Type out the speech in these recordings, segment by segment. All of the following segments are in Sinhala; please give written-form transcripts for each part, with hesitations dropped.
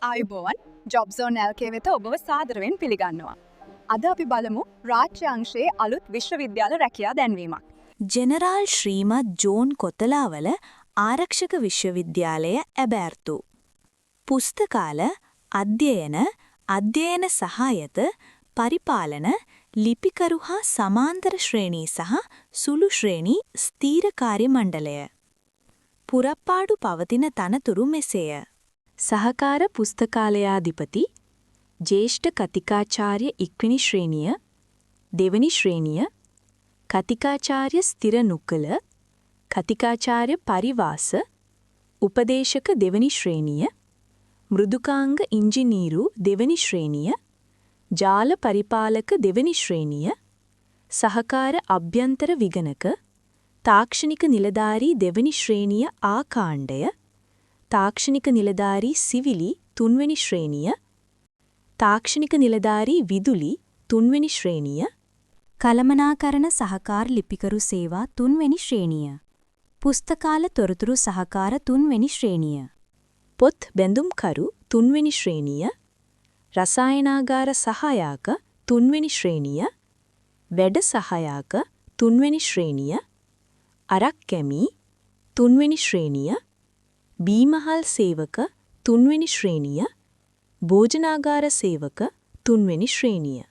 ආයුබෝවන් ජොබ් සෝන් LK වෙත ඔබව සාදරයෙන් පිළිගන්නවා. අද අපි බලමු රාජ්‍ය අංශයේ අලුත් විශ්වවිද්‍යාල රැකියා දැන්වීමක්. ජෙනරාල් ශ්‍රීමත් ජෝන් කොතලාවල ආරක්ෂක විශ්වවිද්‍යාලය ඇබෑර්තු. පුස්තකාල අධ්‍යයන සහායත පරිපාලන ලිපිකරු හා සමාන්තර ශ්‍රේණී සහ සුළු ශ්‍රේණී ස්ථීර කාර්ය මණ්ඩලය. පුරප්පාඩු පවතින තනතුරු මෙසේය. සහකාර පුස්තකාලයාධිපති ජ්‍යෙෂ්ඨ කතිකාචාර්ය ඉක්වෙනි ශ්‍රේණිය දෙවනි ශ්‍රේණිය කතිකාචාර්ය ස්ථිර නුකල කතිකාචාර්ය පරිවාස උපදේශක දෙවනි ශ්‍රේණිය මෘදුකාංග ඉංජිනීරු දෙවනි ශ්‍රේණිය ජාල පරිපාලක දෙවනි ශ්‍රේණිය සහකාර අභ්‍යන්තර විගණක තාක්ෂණික නිලධාරී දෙවනි ශ්‍රේණිය ආකාණ්ඩය තාක්ෂණික නිලධාරී සිවිලි තුන්වෙනි ශ්‍රේණිය තාක්ෂණික නිලධාරී විදුලි තුන්වෙනි ශ්‍රේණිය කළමනාකරණ සහකාර ලිපිකරු සේවා තුන්වෙනි ශ්‍රේණිය පුස්තකාල තොරතුරු සහකාර තුන්වෙනි ශ්‍රේණිය පොත් බැඳුම්කරු තුන්වෙනි ශ්‍රේණිය රසායනාගාර සහායක තුන්වෙනි ශ්‍රේණිය වැඩ සහායක තුන්වෙනි ශ්‍රේණිය අරක් කැමි තුන්වෙනි ශ්‍රේණිය බීමහල් සේවක තුන්වෙනි ශ්‍රේණිය භෝජනාගාර සේවක තුන්වෙනි ශ්‍රේණිය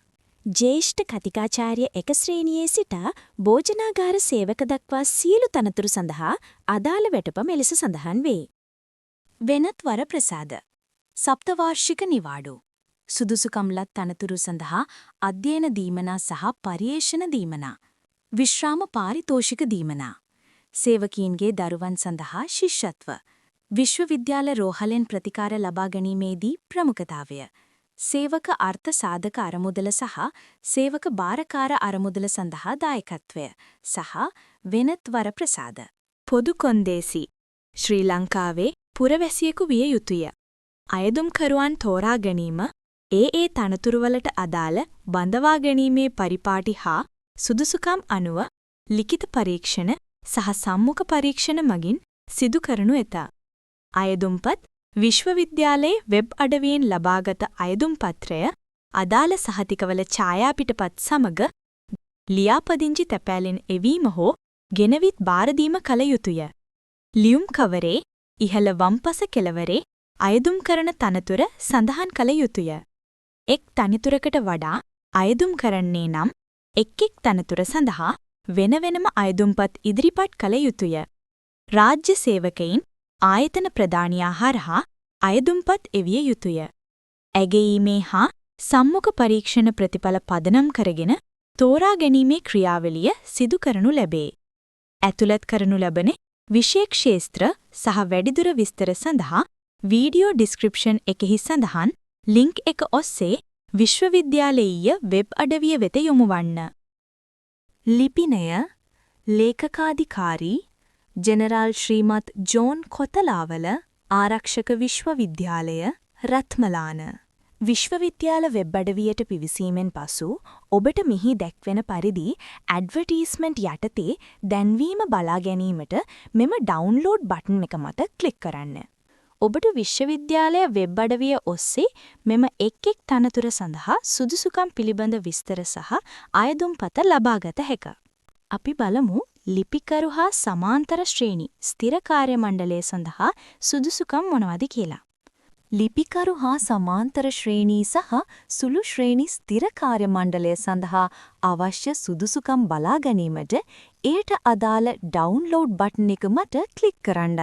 ජ්‍යෙෂ්ඨ කතිකාචාර්ය එක ශ්‍රේණියේ සිට භෝජනාගාර සේවක දක්වා සියලු තනතුරු සඳහා අදාළ වැටුප මෙලෙස සඳහන් වේ. වෙනත් වර ප්‍රසාද සප්තවාර්ෂික නිවාඩු සුදුසුකම්ලත් තනතුරු සඳහා අධ්‍යයන දීමනා සහ පර්යේෂණ දීමනා විශ්‍රාම පාරිතෝෂික දීමනා සේවකීන්ගේ දරුවන් සඳහා ශිෂ්‍යත්ව විශ්වවිද්‍යාල රෝහලෙන් ප්‍රතිකාර ලබා ගැනීමේදී ප්‍රමුඛතාවය සේවක අර්ථ සාධක අරමුදල සහ සේවක භාරකාර අරමුදල සඳහා දායකත්වය සහ වෙනත් වර ප්‍රසාද පොදු කොන්දේසි ශ්‍රී ලංකාවේ පුරවැසියෙකු විය යුතුය. අයදුම්කරුවන් තෝරා ගැනීම ඒ තනතුරුවලට අදාළ බඳවා ගැනීමේ පරිපාටි හා සුදුසුකම් අනුව ලිඛිත පරීක්ෂණ සහ සම්මුඛ පරීක්ෂණ මගින් සිදු කරනු ඇත. අයදුම්පත් විශ්වවිද්‍යාලයේ වෙබ් අඩවියෙන් ලබාගත අයදුම්පත්‍රය අදාළ සහතිකවල ඡායාපිටපත් සමග ලියාපදිංචි තැපෑලෙන් එවීම හෝ ගෙනවිත් බාරදීම කළ යුතුය. ලියුම් කවරේ ඉහළ වම්පස කෙළවරේ අයදුම් කරන තනතුර සඳහන් කළ යුතුය. එක් තනතුරකට වඩා අයදුම් කරන්නේ නම් එක් තනතුර සඳහා වෙන වෙනම අයදුම්පත් ඉදිරිපත් කළ යුතුය. රාජ්‍ය සේවකයින් ආයතන ප්‍රධානියා හරහා අයදුම්පත් එවිය යුතුය. ඇගයීමේ හා සම්මුඛ පරීක්ෂණ ප්‍රතිඵල පදනම් කරගෙන තෝරා ගැනීමේ ක්‍රියාවලිය සිදු කරනු ලැබේ. ඇතුළත් කරනු ලබන විෂය ක්ෂේත්‍ර සහ වැඩිදුර විස්තර සඳහා වීඩියෝ ඩිස්ක්‍රිප්ෂන් එකෙහි සඳහන් ලින්ක් එක ඔස්සේ විශ්වවිද්‍යාලීය වෙබ් අඩවිය වෙත යොමු වන්න. ලිපිනය ලේකකාධිකාරී ජෙනරාල් ශ්‍රීමත් ජෝන් කොතලාවල ආරක්ෂක විශ්වවිද්‍යාලය රත්මලාන විශ්වවිද්‍යාල වෙබ් අඩවියට පිවිසීමෙන් පසු ඔබට මෙහි දැක්වෙන පරිදි ඇඩ්වර්ටයිස්මන්ට් යටතේ දැන්වීම බලා ගැනීමට මෙම ඩවුන්ලෝඩ් බටන් එක මත ක්ලික් කරන්න. ඔබට විශ්වවිද්‍යාලය වෙබ් අඩවිය ඔස්සේ මෙම එක් තනතුර සඳහා සුදුසුකම් පිළිබඳ විස්තර සහ අයදුම්පත ලබාගත හැක. අපි බලමු ලිපිකරු හා සමාන්තර ශ්‍රේණි ස්ථිර කාර්ය මණ්ඩලය සඳහා සුදුසුකම් මොනවද කියලා. ලිපිකරු හා සමාන්තර ශ්‍රේණී සහ සුළු ශ්‍රේණි ස්ථිර කාර්ය මණ්ඩලය සඳහා අවශ්‍ය සුදුසුකම් බලා ගැනීමට එයට අදාළ ඩවුන්ලෝඩ් බටන් එක මත ක්ලික් කරන්න.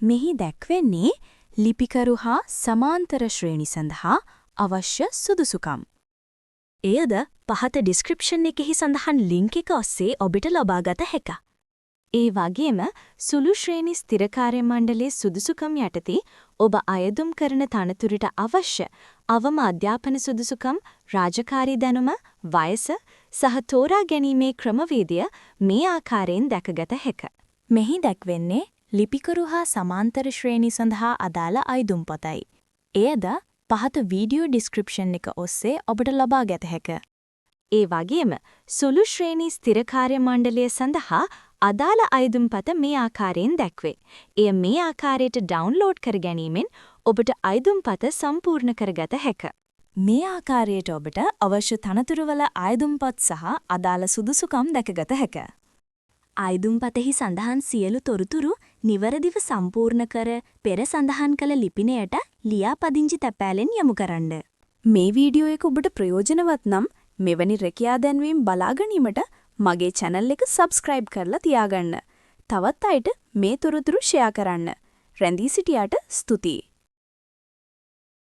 මෙහි දැක්වෙන්නේ ලිපිකරු හා සමාන්තර ශ්‍රේණි සඳහා අවශ්‍ය සුදුසුකම්. එයද පහත ඩිස්ක්‍රිප්ෂන් එකෙහි සඳහන් ලින්ක් එක ඔස්සේ ඔබට ලබාගත හැක. ඒ වගේම සුළු ශ්‍රේණි ස්ථිර කාර්ය මණ්ඩලයේ සුදුසුකම් යටතේ ඔබ අයදුම් කරන තනතුරට අවශ්‍ය අවම අධ්‍යාපන සුදුසුකම්, රාජකාරී දැනුම, වයස සහ තෝරා ගැනීමේ ක්‍රමවේදය මේ ආකාරයෙන් දැකගත හැක. මෙහි දැක්වෙන්නේ ලිපිකරු හා සමාන්තර ශ්‍රේණි සඳහා අදාළ අයදුම්පතයි. එයද පහත වීඩියෝ ඩිස්ක්‍රිප්ෂන් එක ඔස්සේ ඔබට ලබා ගත හැක. ඒ වගේම සුළු ශ්‍රේණි ස්ථිර කාර්ය මණ්ඩලය සඳහා අදාළ අයදුම්පත මේ ආකාරයෙන් දැක්වේ. එය මේ ආකාරයට ඩවුන්ලෝඩ් කර ගැනීමෙන් ඔබට අයදුම්පත සම්පූර්ණ කරගත හැක. මේ ආකාරයට ඔබට අවශ්‍ය තනතුරුවල අයදුම්පත් සහ අදාළ සුදුසුකම් දැකගත හැක. අයදුම්පතෙහි සඳහන් සියලු තොරතුරු නිවැරදිව සම්පූර්ණ කර පෙර සඳහන් කළ ලිපිනයට ලියාපදිංචි තැපෑලෙන් යොමු කරන්න. මේ වීඩියෝ එක ඔබට ප්‍රයෝජනවත් නම් මෙවැනි රැකියා දැන්වීම් බලා ගැනීමට මගේ channel එක subscribe කරලා තියාගන්න. තවත් අයට මේ තොරතුරු share කරන්න. රැඳී සිටියාට ස්තුතියි.